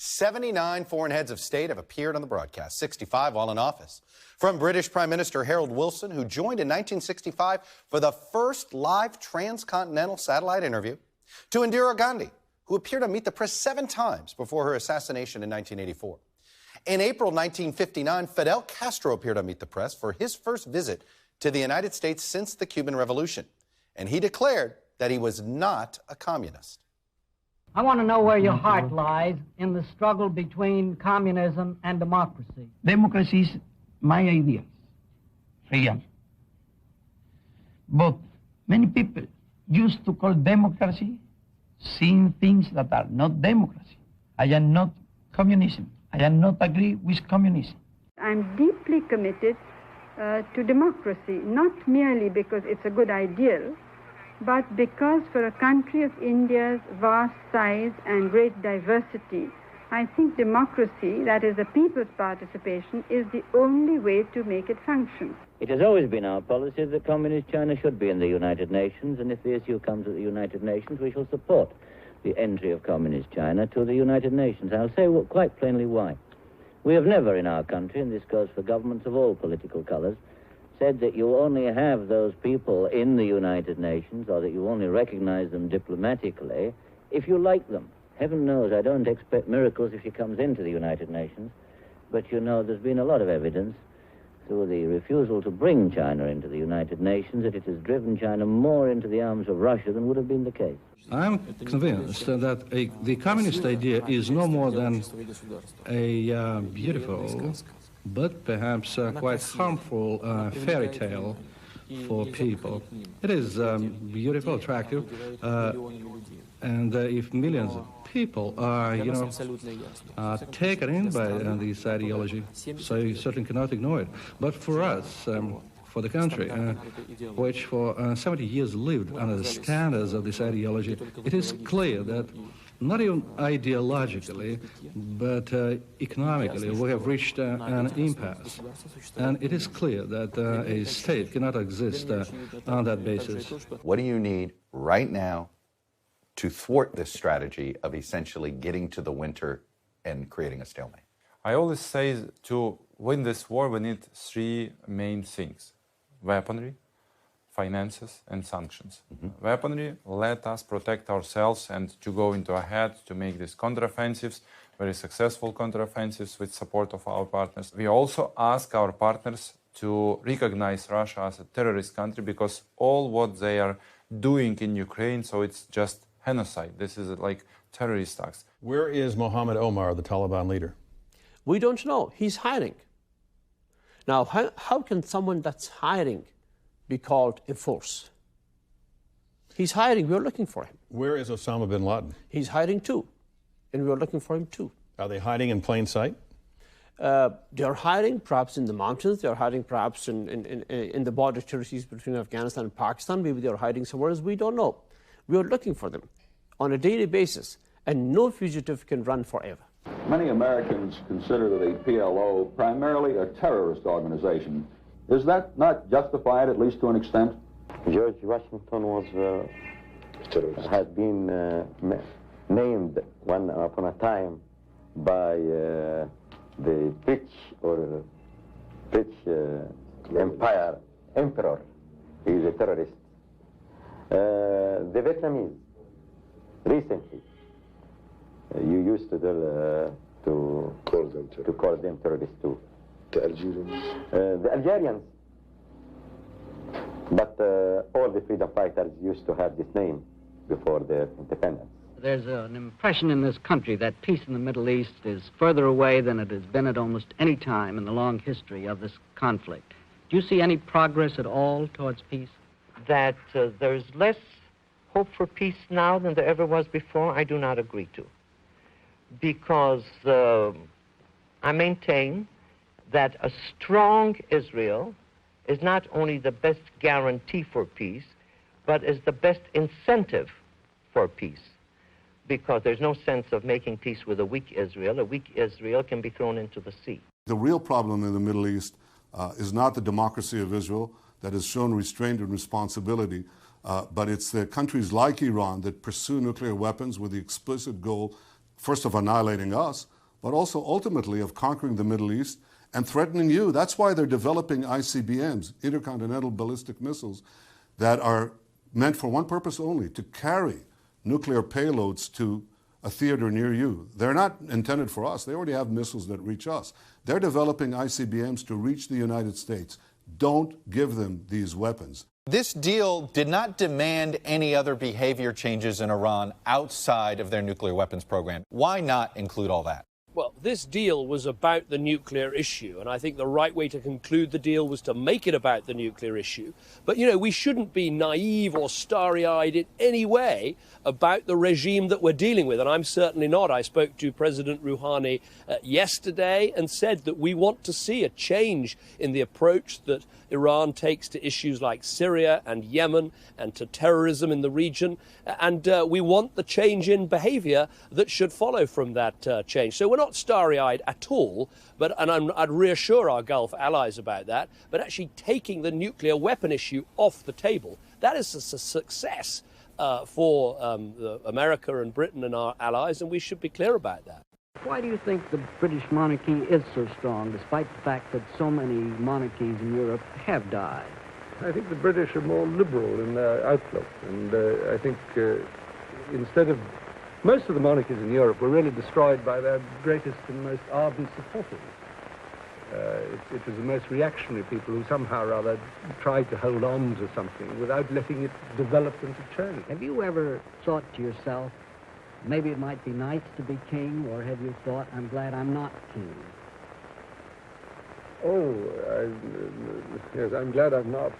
79 foreign heads of state have appeared on the broadcast, 65 while in office. From British Prime Minister Harold Wilson, who joined in 1965 for the first live transcontinental satellite interview, to Indira Gandhi, who appeared on Meet the Press 7 times before her assassination in 1984. In April 1959, Fidel Castro appeared on Meet the Press for his first visit to the United States since the Cuban Revolution, and he declared that he was not a communist. I want to know where your heart lies in the struggle between communism and democracy. Democracy is my idea, real. But many people used to call democracy seeing things that are not democracy. I am not communism. I am not agree with communism. I'm deeply committed to democracy, not merely because it's a good ideal, but because for a country of India's vast size and great diversity, I think democracy, that is the people's participation, is the only way to make it function. It has always been our policy that Communist China should be in the United Nations, and if the issue comes to the United Nations, we shall support the entry of Communist China to the United Nations. I'll say quite plainly why. We have never in our country, and this goes for governments of all political colors, said that you only have those people in the United Nations, or that you only recognize them diplomatically, if you like them. Heaven knows I don't expect miracles if she comes into the United Nations, but you know there's been a lot of evidence through the refusal to bring China into the United Nations that it has driven China more into the arms of Russia than would have been the case. I'm convinced that the communist idea is no more than a beautiful but perhaps quite harmful fairy tale for people. It is beautiful, attractive, and if millions of people are, taken in by this ideology, so you certainly cannot ignore it. But for us, for the country, which for 70 years lived under the standards of this ideology, it is clear that not even ideologically, but economically, we have reached an impasse. And it is clear that a state cannot exist on that basis. What do you need right now to thwart this strategy of essentially getting to the winter and creating a stalemate? I always say to win this war, we need 3 main things: weaponry, finances, and sanctions. Weaponry, let us protect ourselves and to go into ahead to make these counteroffensives, very successful counteroffensives with support of our partners. We also ask our partners to recognize Russia as a terrorist country, because all what they are doing in Ukraine, so it's just genocide. This is like terrorist acts. Where is Mohammed Omar, the Taliban leader? We don't know. He's hiding. Now, how can someone that's hiding be called a force? He's hiding. We're looking for him. Where is Osama bin Laden? He's hiding too, and we're looking for him too. Are they hiding in plain sight? They're hiding perhaps in the mountains. They're hiding perhaps in the border territories between Afghanistan and Pakistan. Maybe they're hiding somewhere else. We don't know. We are looking for them on a daily basis, and no fugitive can run forever. Many Americans consider the PLO primarily a terrorist organization. Is that not justified, at least to an extent? George Washington was had been named one upon a time by the British Empire emperor. He is a terrorist. The Vietnamese recently, you used to call them terrorists too. The Algerians? The Algerians. But all the freedom fighters used to have this name before their independence. There's an impression in this country that peace in the Middle East is further away than it has been at almost any time in the long history of this conflict. Do you see any progress at all towards peace? That there's less hope for peace now than there ever was before, I do not agree to. Because I maintain that a strong Israel is not only the best guarantee for peace, but is the best incentive for peace. Because there's no sense of making peace with a weak Israel. A weak Israel can be thrown into the sea. The real problem in the Middle East is not the democracy of Israel that has shown restraint and responsibility, but it's the countries like Iran that pursue nuclear weapons with the explicit goal first of annihilating us, but also ultimately of conquering the Middle East and threatening you. That's why they're developing ICBMs, intercontinental ballistic missiles, that are meant for one purpose only, to carry nuclear payloads to a theater near you. They're not intended for us. They already have missiles that reach us. They're developing ICBMs to reach the United States. Don't give them these weapons. This deal did not demand any other behavior changes in Iran outside of their nuclear weapons program. Why not include all that? Well, this deal was about the nuclear issue, and I think the right way to conclude the deal was to make it about the nuclear issue. But, you know, we shouldn't be naive or starry-eyed in any way about the regime that we're dealing with, and I'm certainly not. I spoke to President Rouhani yesterday and said that we want to see a change in the approach that Iran takes to issues like Syria and Yemen and to terrorism in the region, and we want the change in behavior that should follow from that change. So we're not starry-eyed at all, and I'd reassure our Gulf allies about that, but actually taking the nuclear weapon issue off the table, that is a success for America and Britain and our allies, and we should be clear about that. Why do you think the British monarchy is so strong, despite the fact that so many monarchies in Europe have died? I think the British are more liberal in their outlook, and I think instead of most of the monarchies in Europe were really destroyed by their greatest and most ardent supporters. It was the most reactionary people who somehow or other tried to hold on to something without letting it develop into change. Have you ever thought to yourself, maybe it might be nice to be king, or have you thought, I'm glad I'm not king? Oh, yes, I'm glad I'm not.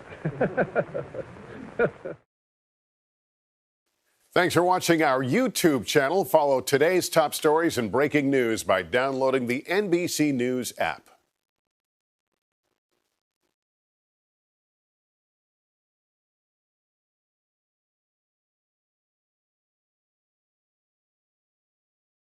Thanks for watching our YouTube channel. Follow today's top stories and breaking news by downloading the NBC News app.